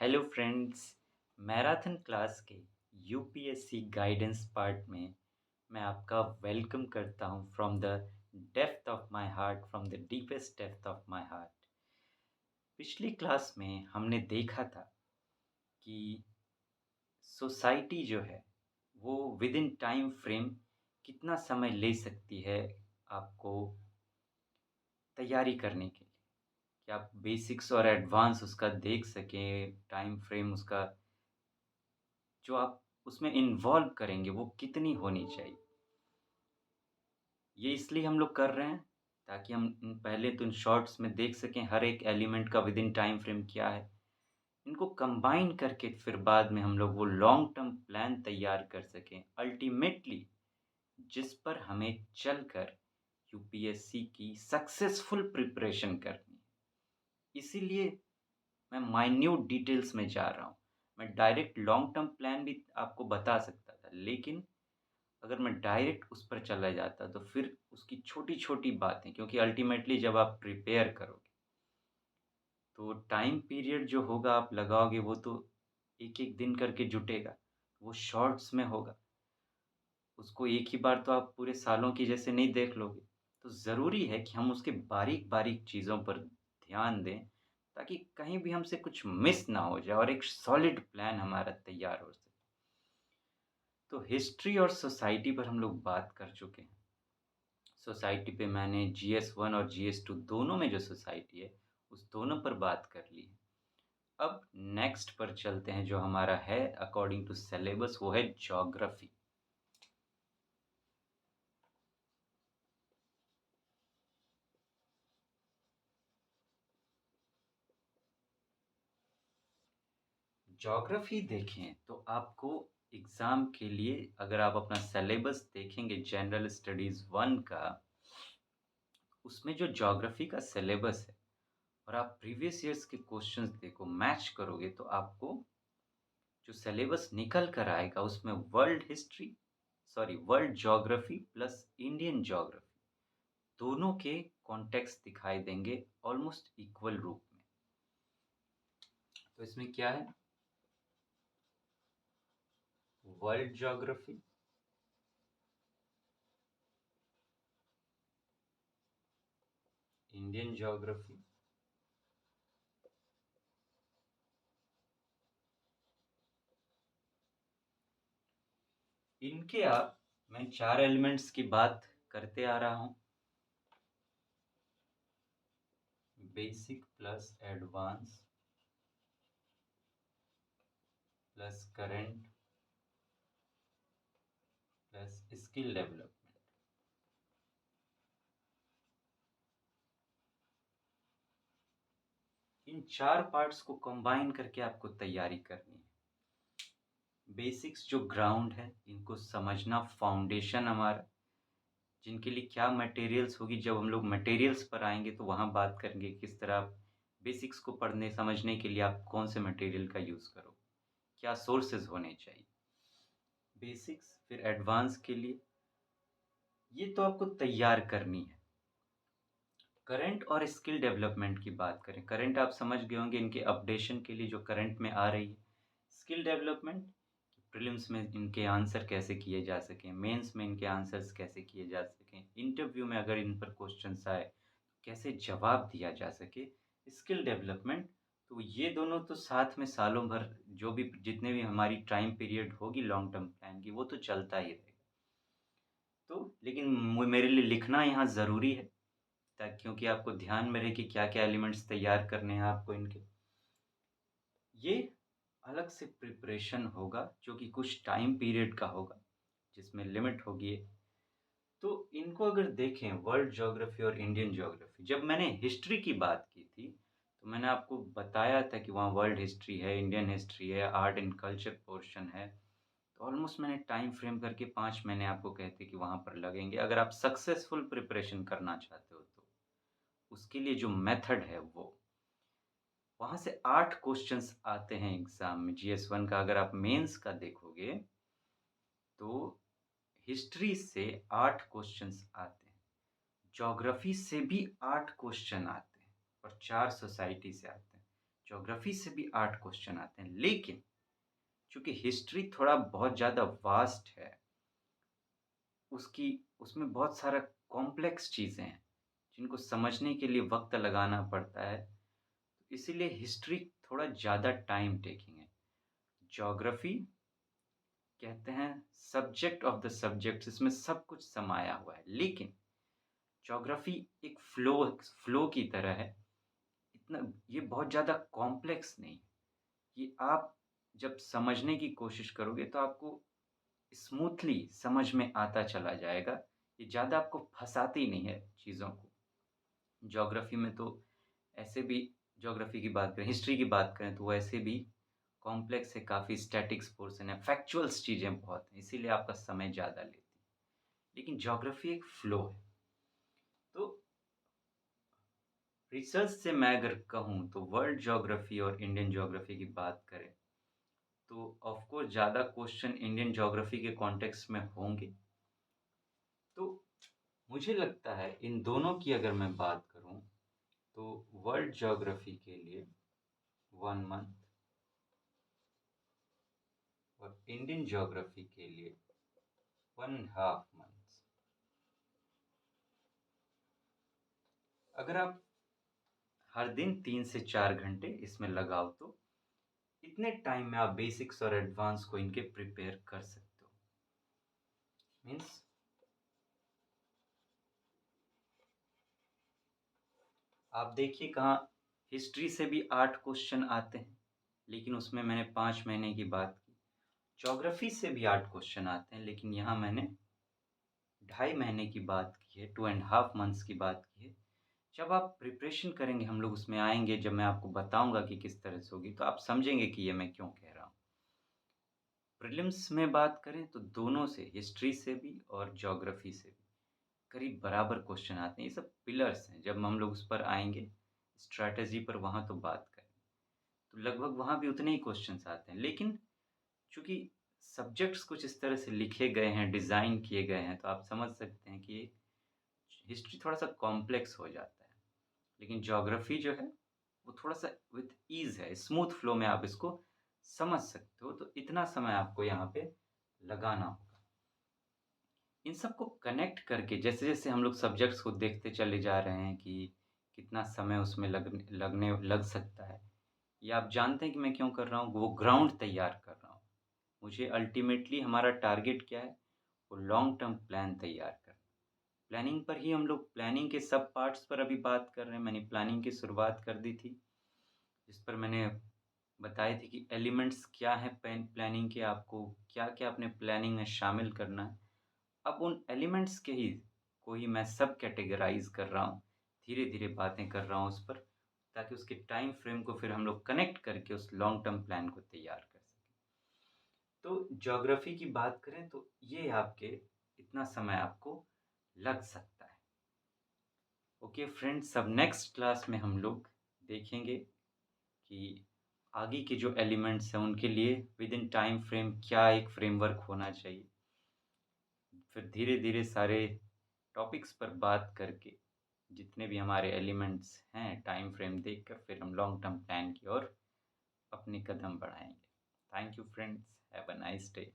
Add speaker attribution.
Speaker 1: Hello friends. Marathon class के UPSC guidance part में मैं आपका वेलकम करता हूं from the depth of my heart, from the deepest depth of my heart. पिछली क्लास में हमने देखा था कि सोसाइटी जो है वो विद इन टाइम फ्रेम कितना समय ले सकती है आपको तैयारी करने के लिए, कि आप बेसिक्स और एडवांस उसका देख सकें। टाइम फ्रेम उसका जो आप उसमें इन्वॉल्व करेंगे वो कितनी होनी चाहिए। ये इसलिए हम लोग कर रहे हैं ताकि हम पहले तो इन शॉर्ट्स में देख सकें हर एक एलिमेंट का विद इन टाइम फ्रेम क्या है। इनको कंबाइन करके फिर बाद में हम लोग वो लॉन्ग टर्म प्लान तैयार कर सकें अल्टीमेटली, जिस पर हमें चलकर यूपीएससी की सक्सेसफुल प्रिपरेशन करनी है। इसीलिए मैं माइन्यूट डिटेल्स में जा रहा हूँ। मैं डायरेक्ट लॉन्ग टर्म प्लान भी आपको बता सकता था, लेकिन अगर मैं डायरेक्ट उस पर चला जाता तो फिर उसकी छोटी-छोटी बातें, क्योंकि अल्टीमेटली जब आप प्रिपेयर करोगे, तो टाइम पीरियड जो होगा आप लगाओगे वो तो एक-एक दिन करके जुटेगा। वो शॉर्ट्स में होगा। उसको एक ही बार तो आप पूरे सालों की जैसे नहीं देख लोगे। तो ज़रूरी है कि हम उसके बारीक-बारीक चीज़ों पर ध्यान दें, ताकि कहीं भी हमसे कुछ मिस ना हो जाए और एक सॉलिड प्लान हमारा तैयार हो सके। तो हिस्ट्री और सोसाइटी पर हम लोग बात कर चुके हैं। सोसाइटी पे मैंने जीएस 1 और जीएस 2 दोनों में जो सोसाइटी है, उस दोनों पर बात कर ली है। अब नेक्स्ट पर चलते हैं, जो हमारा है अकॉर्डिंग टू सिलेबस, वो है ज्योग्राफी। ज्योग्राफी देखें तो आपको एग्ज़ाम के लिए, अगर आप अपना सिलेबस देखेंगे जनरल स्टडीज़ 1 का, उसमें जो ज्योग्राफी का सिलेबस है और आप प्रीवियस ईयर्स के क्वेश्चंस देखो, मैच करोगे, तो आपको जो सिलेबस निकल कर आएगा उसमें world geography plus Indian geography दोनों के कॉन्टेक्स्ट दिखाई देंगे ऑलमोस्ट इक्वल रूप में। तो इसमें क्या है, वर्ल्ड ज्योग्राफी, इंडियन ज्योग्राफी, इनके आप मैं चार एलिमेंट्स की बात करते आ रहा हूं। Basic plus advance plus current plus skill development. इन चार पार्ट्स को कंबाइन करके आपको तैयारी करनी है। बेसिक्स जो ग्राउंड है, इनको समझना फाउंडेशन हमारा, जिनके लिए क्या मटेरियल्स होगी। जब हम लोग मटेरियल्स पर आएंगे तो वहाँ बात करेंगे किस तरह आप बेसिक्स को पढ़ने समझने के लिए आप कौन से मटेरियल का यूज़ करो, क्या सोर्सेज होने चाहिए। बेसिक्स, फिर एडवांस के लिए ये तो आपको तैयार करनी है। करंट और स्किल डेवलपमेंट की बात करें, करंट आप समझ गए होंगे, इनके अपडेशन के लिए जो करंट में आ रही है। स्किल डेवलपमेंट, प्रीलिम्स में इनके आंसर कैसे किए जा सकें, मेंस में इनके आंसर्स कैसे किए जा सकें, इंटरव्यू में अगर इन पर क्वेश्चंस आए कैसे जवाब दिया जा सके। स्किल डेवलपमेंट, तो ये दोनों तो साथ में सालों भर जो भी जितने भी हमारी टाइम पीरियड होगी लॉन्ग टर्म प्लान की, वो तो चलता ही रहेगा। तो लेकिन मेरे लिए लिखना यहाँ ज़रूरी है, ताकि क्योंकि आपको ध्यान में रहे कि क्या-क्या एलिमेंट्स तैयार करने हैं आपको इनके। ये अलग से प्रिपरेशन होगा जो कि कुछ टाइम पीरियड का होगा, जिसमें लिमिट होगी। तो इनको अगर देखें, वर्ल्ड ज्योग्राफी और इंडियन ज्योग्राफी, जब मैंने हिस्ट्री की बात की थी तो मैंने आपको बताया था कि वहाँ वर्ल्ड हिस्ट्री है, इंडियन हिस्ट्री है, आर्ट एंड कल्चर पोर्शन है। तो ऑलमोस्ट मैंने टाइम फ्रेम करके 5 महीने आपको कहते कि वहाँ पर लगेंगे, अगर आप सक्सेसफुल प्रिपरेशन करना चाहते हो तो। उसके लिए जो मेथड है वो, वहाँ से 8 क्वेश्चंस आते हैं एग्ज़ाम में। जीएस 1 का अगर आप मेंस का देखोगे तो हिस्ट्री से 8 क्वेश्चंस आते हैं, ज्योग्राफी से भी 8 क्वेश्चन आते हैं और 4 सोसाइटी से आते हैं। ज्योग्राफी से भी 8 क्वेश्चन आते हैं, लेकिन चूँकि हिस्ट्री थोड़ा बहुत ज़्यादा वास्ट है, उसकी उसमें बहुत सारा कॉम्प्लेक्स चीज़ें हैं, जिनको समझने के लिए वक़्त लगाना पड़ता है, इसीलिए हिस्ट्री थोड़ा ज़्यादा टाइम टेकिंग है। ज्योग्राफी कहते हैं सब्जेक्ट ऑफ द सब्जेक्ट्स, इसमें सब कुछ समाया हुआ है, लेकिन ज्योग्राफी एक फ्लो की तरह है, इतना ये बहुत ज़्यादा कॉम्प्लेक्स नहीं। ये आप जब समझने की कोशिश करोगे तो आपको स्मूथली समझ में आता चला जाएगा। ये ज़्यादा आपको फँसाती नहीं है चीज़ों को। ज्योग्राफ़ी में तो ऐसे भी ज्योग्राफ़ी की बात करें, हिस्ट्री की बात करें तो वैसे भी कॉम्प्लेक्स है, काफ़ी स्टैटिक्स पोर्शन है, फैक्चुअल्स चीज़ें बहुत हैं, इसीलिए आपका समय ज़्यादा लेती है। लेकिन ज्योग्राफ़ी एक फ्लो है। तो रिसर्च से मैं अगर कहूँ तो वर्ल्ड ज्योग्राफ़ी और इंडियन ज्योग्राफ़ी की बात करें, तो ऑफ़ कोर्स ज़्यादा क्वेश्चन इंडियन ज्योग्राफ़ी के कॉन्टेक्स्ट में होंगे। तो मुझे लगता है इन दोनों की अगर मैं बात करूं तो वर्ल्ड ज्योग्राफी के लिए 1 मंथ और इंडियन ज्योग्राफी के लिए 1.5 मंथ्स। अगर आप हर दिन 3 से 4 घंटे इसमें लगाओ तो इतने टाइम में आप बेसिक्स और एडवांस को इनके प्रिपेयर कर सकते हो। मीन्स आप देखिए कहाँ हिस्ट्री से भी 8 क्वेश्चन आते हैं, लेकिन उसमें मैंने 5 महीने की बात की। ज्योग्राफी से भी 8 क्वेश्चन आते हैं, लेकिन यहाँ मैंने 2.5 महीने की बात की है, 2.5 मंथ्स की बात की है। जब आप प्रिपरेशन करेंगे, हम लोग उसमें आएँगे, जब मैं आपको बताऊँगा कि किस तरह से होगी, तो आप समझेंगे कि ये मैं क्यों कह रहा हूँ। प्रीलिम्स में बात करें तो दोनों से, हिस्ट्री से भी और ज्योग्राफी से भी, करीब बराबर क्वेश्चन आते हैं। ये सब पिलर्स हैं, जब हम लोग उस पर आएँगे, स्ट्रैटेजी पर वहाँ तो बात करेंगे। तो लगभग वहाँ भी उतने ही क्वेश्चन्स आते हैं, लेकिन चूँकि सब्जेक्ट्स कुछ इस तरह से लिखे गए हैं, डिज़ाइन किए गए हैं, तो आप समझ सकते हैं कि हिस्ट्री थोड़ा-सा कॉम्प्लेक्स हो जाता है। लेकिन ज्योग्राफी जो है, वो थोड़ा-सा विथ ईज़ है, स्मूथ फ्लो में आप इसको समझ सकते हो, तो इतना समय आपको यहाँ पे लगाना होगा। इन सबको कनेक्ट करके जैसे-जैसे हम लोग सब्जेक्ट्स को देखते चले जा रहे हैं कि कितना समय उसमें लग सकता है, या आप जानते हैं कि मैं क्यों कर रहा हूँ, वो ग्राउंड तैयार कर रहा हूँ। मुझे अल्टीमेटली हमारा टारगेट क्या है, वो लॉन्ग टर्म प्लान तैयार करना। प्लानिंग पर ही हम लोग प्लानिंग के सब पार्ट्स पर अभी बात कर रहे हैं। मैंने प्लानिंग की शुरुआत कर दी थी, जिस पर मैंने बताई थी कि एलिमेंट्स क्या हैं प्लानिंग के, आपको क्या-क्या अपने प्लानिंग में शामिल करना है। अब उन एलिमेंट्स के ही को ही मैं सब कैटेगराइज़ कर रहा हूँ, धीरे-धीरे बातें कर रहा हूँ उस पर, ताकि उसके टाइम फ्रेम को फिर हम लोग कनेक्ट करके उस लॉन्ग टर्म प्लान को तैयार कर सकें। तो ज्योग्राफ़ी की बात करें तो ये आपके इतना समय आपको लग सकता है। ओके फ्रेंड्स, अब नेक्स्ट क्लास में हम लोग देखेंगे कि आगे के जो एलिमेंट्स हैं उनके लिए विद इन टाइम फ्रेम क्या एक फ्रेमवर्क होना चाहिए। फिर धीरे-धीरे सारे टॉपिक्स पर बात करके जितने भी हमारे एलिमेंट्स हैं टाइम फ्रेम देखकर फिर हम लॉन्ग टर्म प्लान की ओर अपने कदम बढ़ाएँगे। Thank you friends, have a nice day.